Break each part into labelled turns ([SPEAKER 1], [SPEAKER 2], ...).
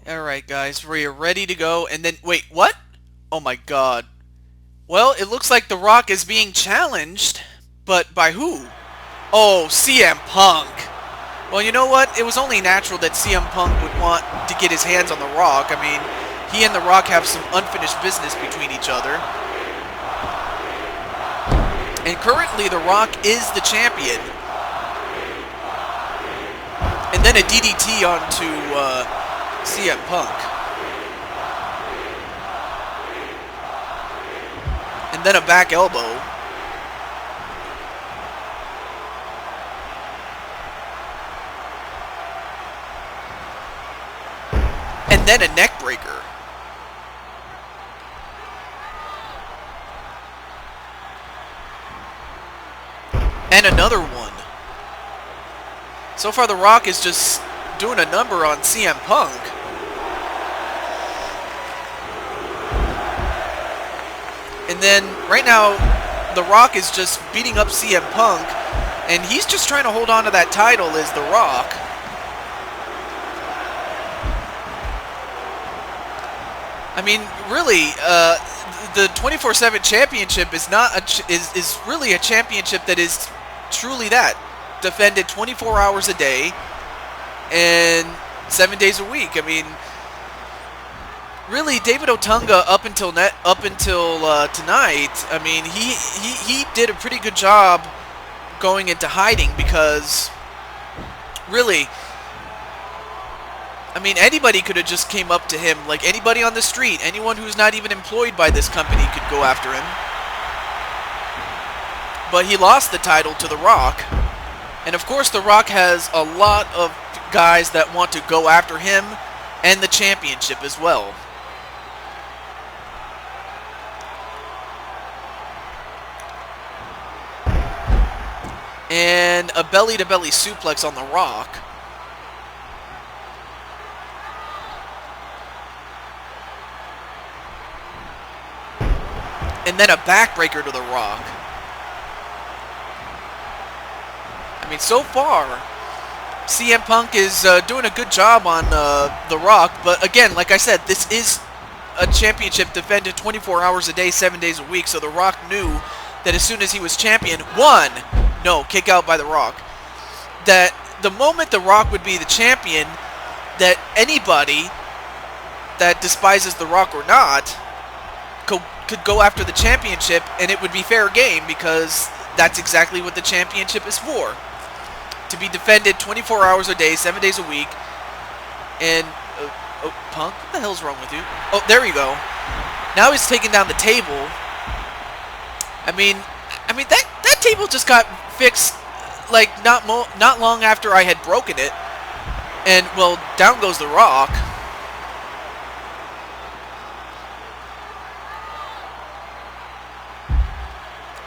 [SPEAKER 1] Alright, guys, we're ready to go. And then, wait, what? Oh my god. Well, it looks like The Rock is being challenged, but by who? Oh, CM Punk. Well, you know what? It was only natural that CM Punk would want to get his hands on The Rock. I mean, he and The Rock have some unfinished business between each other. And currently, The Rock is the champion. And then a DDT onto CM Punk. And then a back elbow. And then a neck breaker. And another one. So far, The Rock is just doing a number on CM Punk. And then, right now, The Rock is just beating up CM Punk. And he's just trying to hold on to that title as The Rock. I mean, really, the 24/7 championship is not is really a championship that is truly that, defended 24 hours a day and 7 days a week. I mean, really, David Otunga up until tonight. I mean, he did a pretty good job going into hiding because really. I mean, anybody could have just came up to him, like anybody on the street, anyone who's not even employed by this company could go after him. But he lost the title to The Rock. And of course, The Rock has a lot of guys that want to go after him and the championship as well. And a belly-to-belly suplex on The Rock. And then a backbreaker to The Rock. I mean, so far, CM Punk is doing a good job on The Rock. But again, like I said, this is a championship defended 24 hours a day, 7 days a week. So The Rock knew that as soon as he was champion, kick out by The Rock, that the moment The Rock would be the champion, that anybody that despises The Rock or not could go after the championship, and it would be fair game because that's exactly what the championship is for. To be defended 24 hours a day, 7 days a week. And, Punk, what the hell's wrong with you? Oh, there you go. Now he's taking down the table. I mean that table just got fixed, like, not long after I had broken it. And, well, down goes The Rock.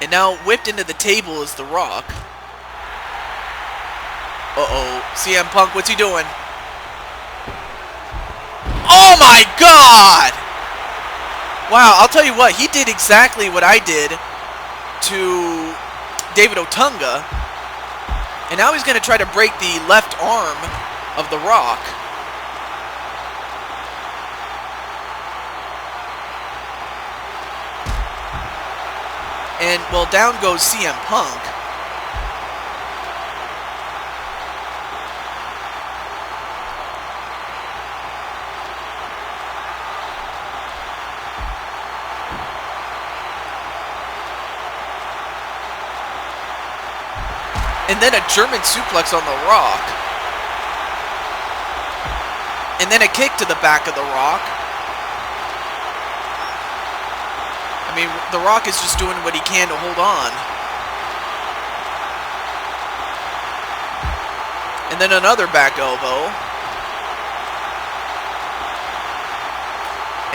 [SPEAKER 1] And now whipped into the table is The Rock. Uh-oh. CM Punk, what's he doing? Oh my god! Wow, I'll tell you what, he did exactly what I did to David Otunga. And now he's going to try to break the left arm of The Rock. And, well, down goes CM Punk. And then a German suplex on The Rock. And then a kick to the back of The Rock. I mean, The Rock is just doing what he can to hold on. And then another back elbow.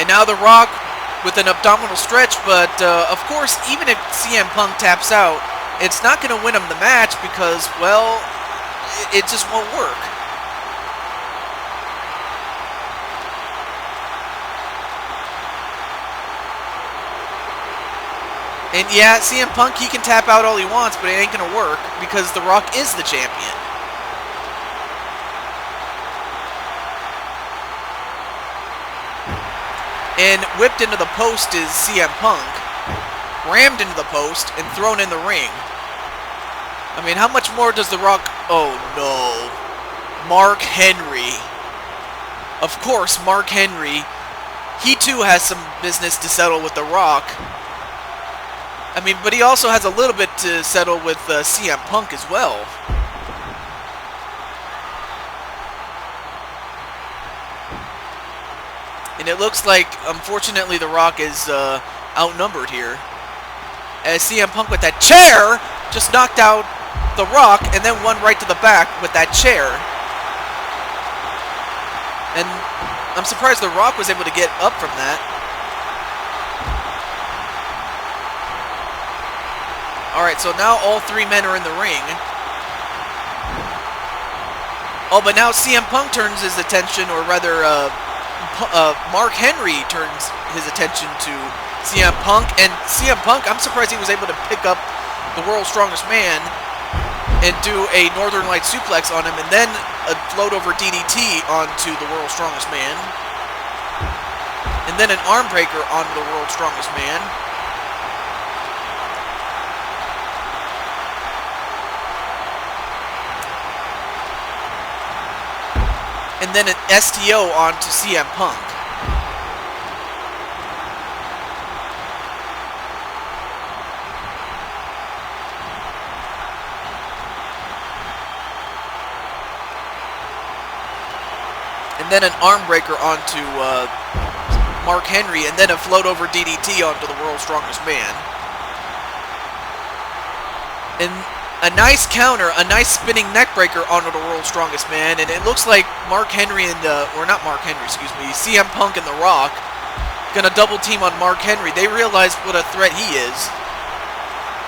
[SPEAKER 1] And now The Rock with an abdominal stretch, but of course, even if CM Punk taps out, it's not going to win him the match because, well, it just won't work. And yeah, CM Punk, he can tap out all he wants, but it ain't going to work because The Rock is the champion. And whipped into the post is CM Punk. Rammed into the post and thrown in the ring. I mean, how much more does The Rock... Oh, no. Mark Henry. Of course, Mark Henry. He, too, has some business to settle with The Rock. I mean, but he also has a little bit to settle with CM Punk as well. And it looks like, unfortunately, The Rock is outnumbered here. As CM Punk with that chair just knocked out The Rock and then one right to the back with that chair. And I'm surprised The Rock was able to get up from that. Alright, so now all three men are in the ring. Oh, but now CM Punk turns his attention, or rather, Mark Henry turns his attention to CM Punk. And CM Punk, I'm surprised he was able to pick up the World's Strongest Man and do a Northern Light suplex on him, and then a float over DDT onto the World's Strongest Man. And then an arm breaker onto the World's Strongest Man. And then an STO onto CM Punk. And then an arm breaker onto Mark Henry, and then a float over DDT onto the World's Strongest Man. And a nice counter, a nice spinning neck breaker onto the World's Strongest Man, and it looks like Mark Henry and, or not Mark Henry, excuse me, CM Punk and The Rock gonna double team on Mark Henry. They realize what a threat he is.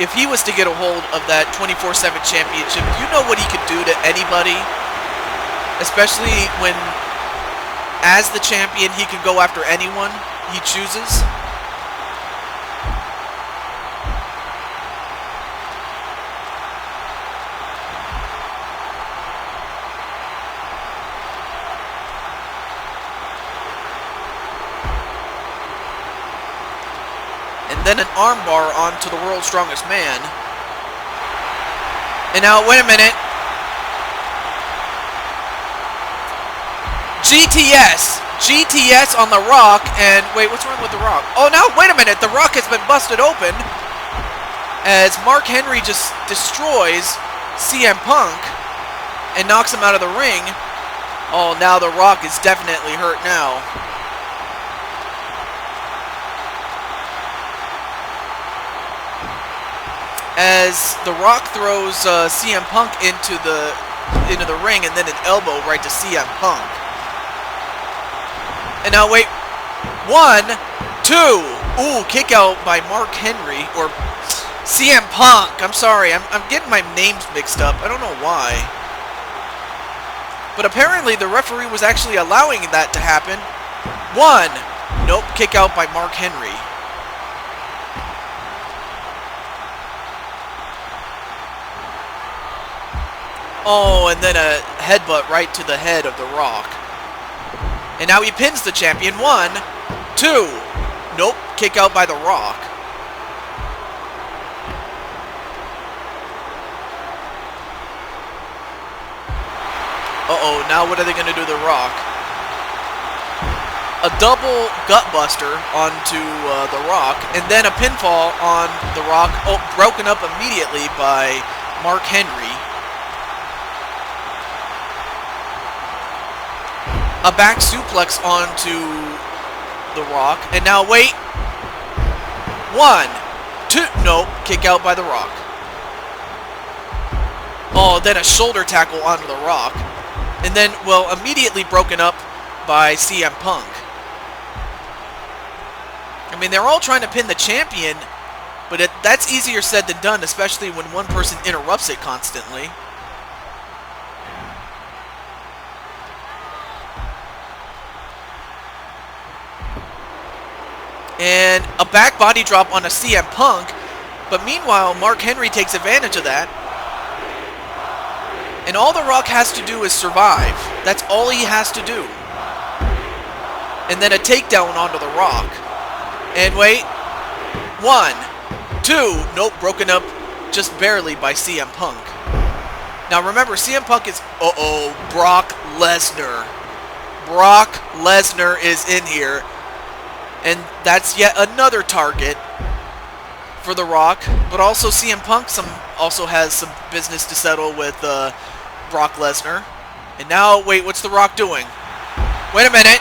[SPEAKER 1] If he was to get a hold of that 24/7 championship, you know what he could do to anybody, especially when, as the champion, he can go after anyone he chooses. And then an armbar onto the World's Strongest Man. And now, wait a minute. GTS on The Rock, and wait, what's wrong with The Rock? Oh, now, wait a minute. The Rock has been busted open as Mark Henry just destroys CM Punk and knocks him out of the ring. Oh, now The Rock is definitely hurt now. As The Rock throws CM Punk into the ring, and then an elbow right to CM Punk. And now wait, 1, 2, ooh, kick out by Mark Henry, or CM Punk. I'm sorry, I'm getting my names mixed up. I don't know why. But apparently the referee was actually allowing that to happen. 1, nope, kick out by Mark Henry. Oh, and then a headbutt right to the head of The Rock. And now he pins the champion. 1, 2. Nope, kick out by The Rock. Uh-oh, now what are they going to do to The Rock? A double gutbuster onto The Rock, and then a pinfall on The Rock. Oh, broken up immediately by Mark Henry. A back suplex onto The Rock. And now wait. 1, 2. Nope. Kick out by The Rock. Oh, then a shoulder tackle onto The Rock. And then, well, immediately broken up by CM Punk. I mean, they're all trying to pin the champion, but that's easier said than done, especially when one person interrupts it constantly. And a back body drop on a CM Punk. But meanwhile, Mark Henry takes advantage of that. And all The Rock has to do is survive. That's all he has to do. And then a takedown onto The Rock. And wait. 1, 2. Nope, broken up just barely by CM Punk. Now remember, CM Punk is... Brock Lesnar. Brock Lesnar is in here. And that's yet another target for The Rock. But also CM Punk also has some business to settle with Brock Lesnar. And now, wait, what's The Rock doing? Wait a minute.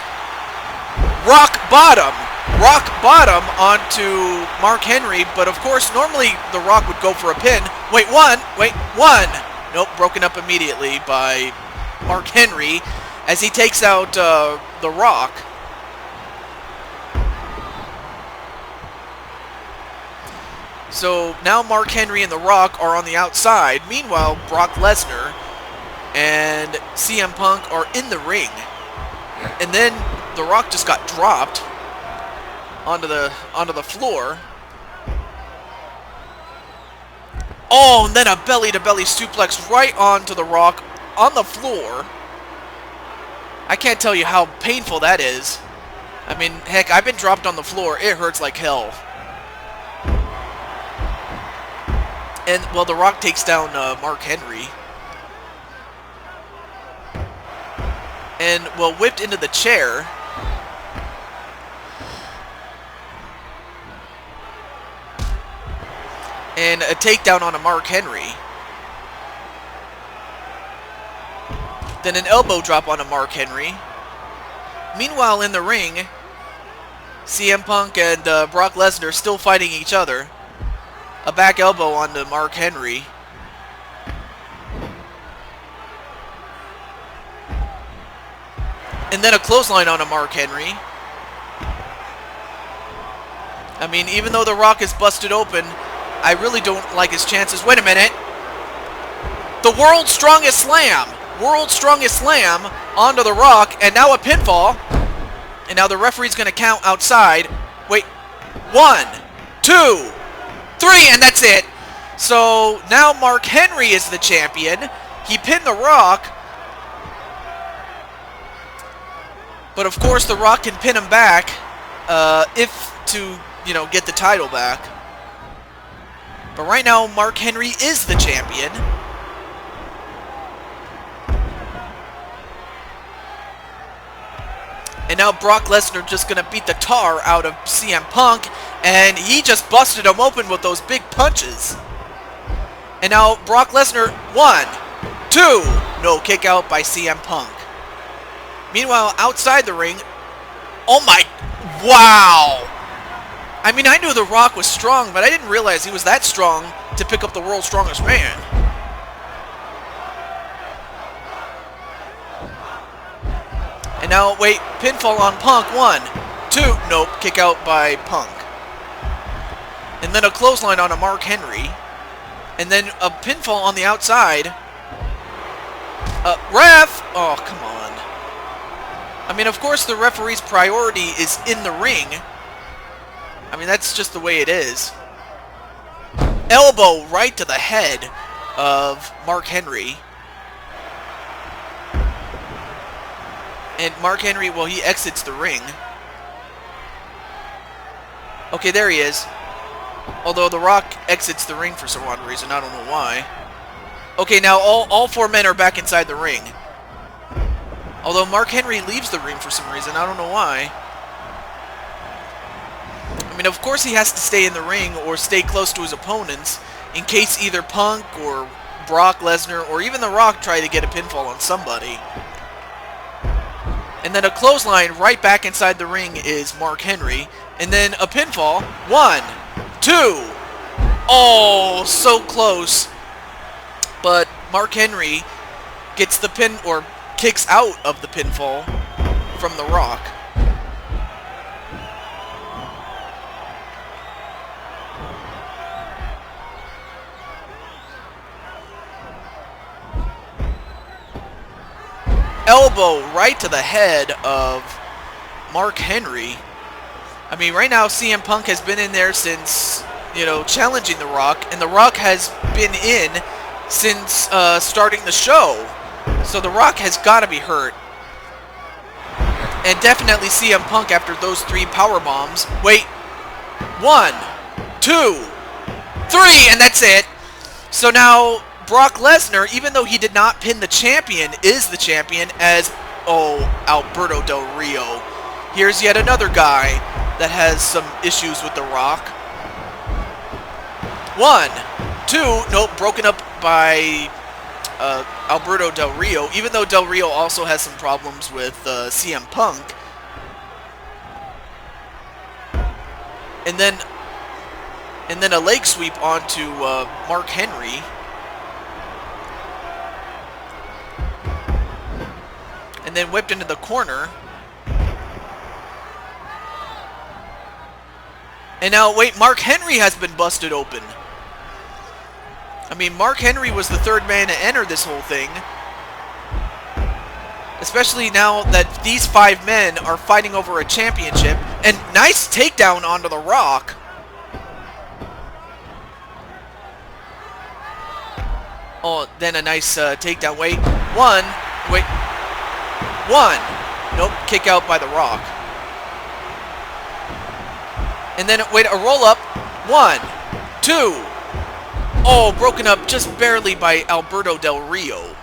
[SPEAKER 1] Rock bottom. Rock bottom onto Mark Henry. But of course, normally The Rock would go for a pin. Wait, one. Nope, broken up immediately by Mark Henry as he takes out The Rock. So now Mark Henry and The Rock are on the outside. Meanwhile, Brock Lesnar and CM Punk are in the ring. And then The Rock just got dropped onto the floor. Oh, and then a belly-to-belly suplex right onto The Rock on the floor. I can't tell you how painful that is. I mean, heck, I've been dropped on the floor. It hurts like hell. And, well, The Rock takes down Mark Henry. And, well, whipped into the chair. And a takedown on a Mark Henry. Then an elbow drop on a Mark Henry. Meanwhile, in the ring, CM Punk and Brock Lesnar still fighting each other. A back elbow onto Mark Henry. And then a clothesline on a Mark Henry. I mean, even though The Rock is busted open, I really don't like his chances. Wait a minute. The World's Strongest Slam. World's Strongest Slam onto The Rock. And now a pinfall. And now the referee's going to count outside. Wait. 1, 2, 3. And that's it. So now Mark Henry is the champion. He pinned The Rock. But of course The Rock can pin him back. If to, get the title back. But right now, Mark Henry is the champion. And now Brock Lesnar just going to beat the tar out of CM Punk. And he just busted him open with those big punches. And now Brock Lesnar, 1, 2. No, kick out by CM Punk. Meanwhile, outside the ring, oh my, wow. I mean, I knew The Rock was strong, but I didn't realize he was that strong to pick up the World's Strongest Man. And now, wait, pinfall on Punk. 1, 2. Nope, kick out by Punk. And then a clothesline on a Mark Henry. And then a pinfall on the outside. Ref! Oh, come on. I mean, of course, the referee's priority is in the ring. I mean, that's just the way it is. Elbow right to the head of Mark Henry. And Mark Henry, well, he exits the ring. Okay, there he is. Although The Rock exits the ring for some odd reason. I don't know why. Okay, now all 4 men are back inside the ring. Although Mark Henry leaves the ring for some reason. I don't know why. I mean, of course he has to stay in the ring or stay close to his opponents in case either Punk or Brock Lesnar or even The Rock try to get a pinfall on somebody. And then a clothesline right back inside the ring is Mark Henry. And then a pinfall. 1, 2. Oh, so close. But Mark Henry gets the pin or kicks out of the pinfall from The Rock. Elbow right to the head of Mark Henry. I mean, right now CM Punk has been in there since, challenging The Rock. And The Rock has been in since starting the show. So The Rock has got to be hurt. And definitely CM Punk after those 3 power bombs. Wait. 1, 2, 3, and that's it. So now Brock Lesnar, even though he did not pin the champion, is the champion as, Alberto Del Rio. Here's yet another guy that has some issues with The Rock. 1, 2, nope, broken up by Alberto Del Rio, even though Del Rio also has some problems with CM Punk. And then a leg sweep onto Mark Henry. And then whipped into the corner. And now, wait, Mark Henry has been busted open. I mean, Mark Henry was the 3rd man to enter this whole thing. Especially now that these 5 men are fighting over a championship. And nice takedown onto The Rock. Oh, then a nice takedown. Wait. 1. Wait. 1. Nope. Kick out by The Rock. And then, wait, a roll up. 1, 2. Oh, broken up just barely by Alberto Del Rio.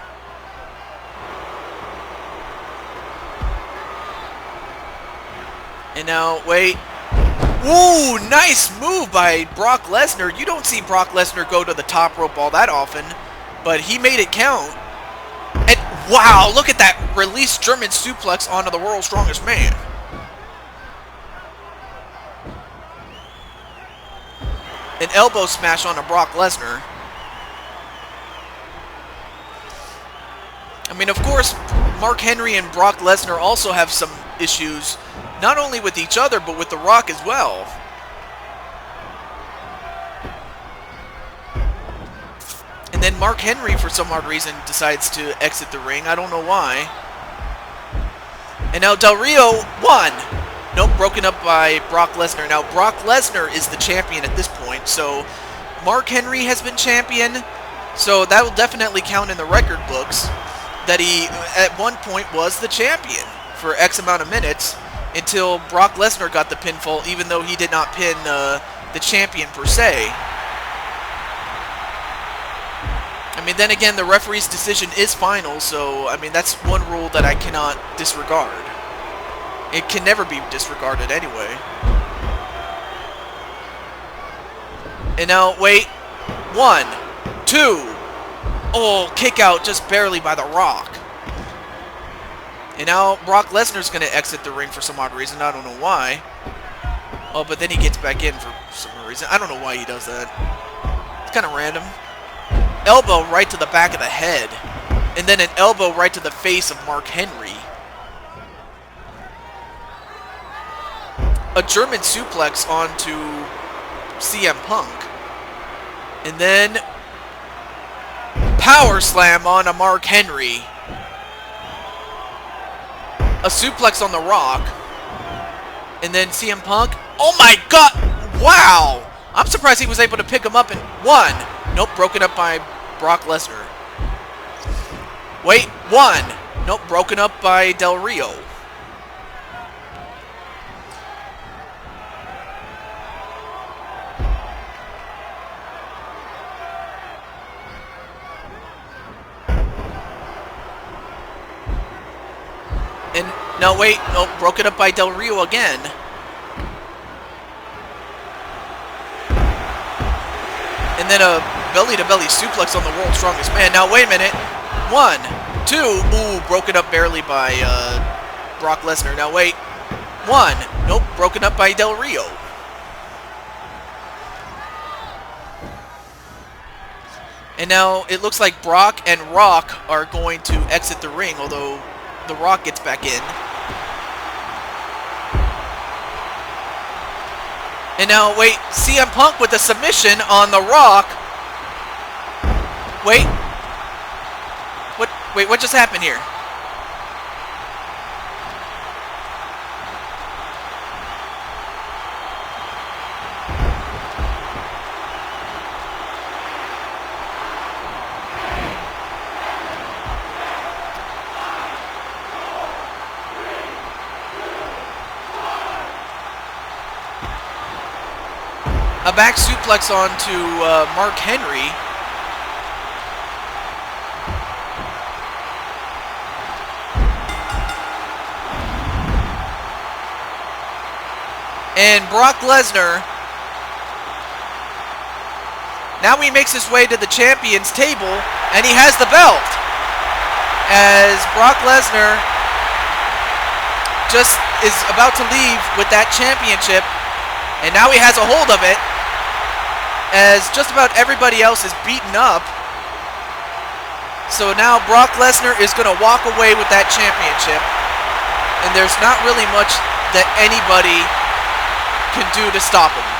[SPEAKER 1] And now, wait. Ooh, nice move by Brock Lesnar. You don't see Brock Lesnar go to the top rope all that often, but he made it count. And wow, look at that release German suplex onto the World's Strongest Man. An elbow smash onto Brock Lesnar. I mean, of course, Mark Henry and Brock Lesnar also have some issues, not only with each other, but with The Rock as well. And then Mark Henry, for some odd reason, decides to exit the ring. I don't know why. And now Del Rio, 1. Nope, broken up by Brock Lesnar. Now, Brock Lesnar is the champion at this point, so Mark Henry has been champion, so that will definitely count in the record books that he, at one point, was the champion for X amount of minutes until Brock Lesnar got the pinfall, even though he did not pin the champion per se. I mean, then again, the referee's decision is final, so, I mean, that's one rule that I cannot disregard. It can never be disregarded anyway. And now, wait. 1, 2. Oh, kick out just barely by The Rock. And now Brock Lesnar's going to exit the ring for some odd reason. I don't know why. Oh, but then he gets back in for some reason. I don't know why he does that. It's kind of random. Elbow right to the back of the head. And then an elbow right to the face of Mark Henry. A German suplex onto CM Punk. And then power slam onto Mark Henry. A suplex on The Rock. And then CM Punk. Oh my god! Wow! I'm surprised he was able to pick him up in 1. Nope, broken up by Brock Lesnar. Wait, 1. Nope, broken up by Del Rio. And, no, wait, nope, broken up by Del Rio again. And then a belly-to-belly suplex on the World's Strongest Man. Now, wait a minute. 1, 2, ooh, broken up barely by Brock Lesnar. Now, wait. 1, nope, broken up by Del Rio. And now it looks like Brock and Rock are going to exit the ring, although The Rock gets back in. And now, wait, CM Punk with a submission on The Rock. Wait. What just happened here? a back suplex onto Mark Henry. And Brock Lesnar, now he makes his way to the champion's table, and he has the belt. As Brock Lesnar just is about to leave with that championship, and now he has a hold of it, as just about everybody else is beaten up. So now Brock Lesnar is going to walk away with that championship, and there's not really much that anybody can do to stop him.